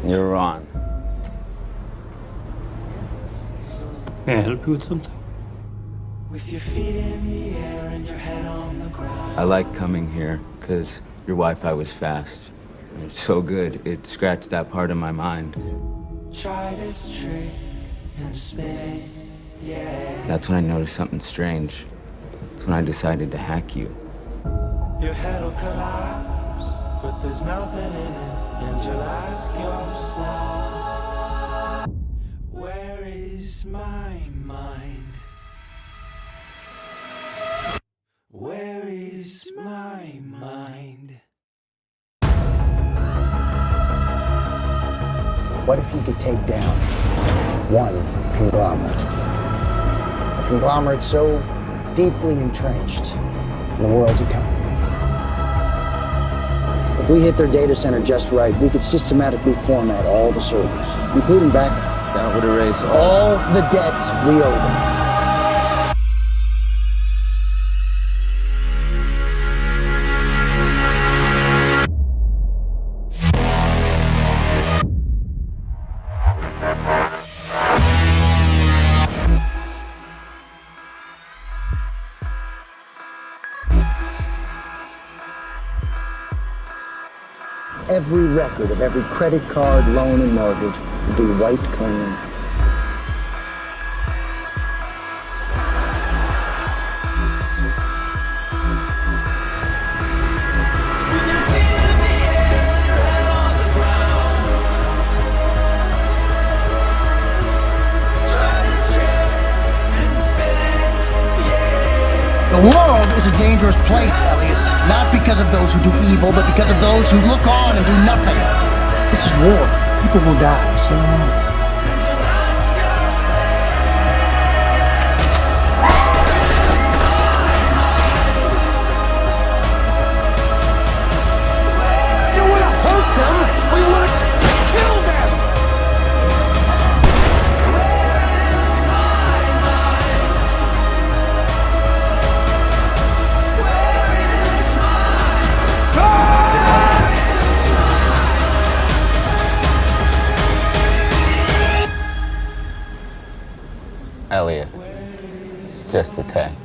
You're Ron. May I help you with something? With your feet in the air and your head on the ground. I like coming here because your Wi-Fi was fast. It's so good, it scratched that part of my mind. Try this trick and spin, yeah. That's when I noticed something strange. That's when I decided to hack you. Your head'll collapse, but there's nothing in it, and you'll ask yourself, where is my mind? Where is my mind? What if you could take down one conglomerate? A conglomerate so deeply entrenched in the world's economy. If we hit their data center just right, we could systematically format all the servers, including backup. That would erase All the debt we owe them. Every record of every credit card, loan, and mortgage will be wiped clean. The world is a dangerous place, Elliot. Not because of those who do evil, but because of those who look on and do nothing. This is war. People will die. Say no more. You want to hurt them, or you want to kill them? Elliot, just a tank.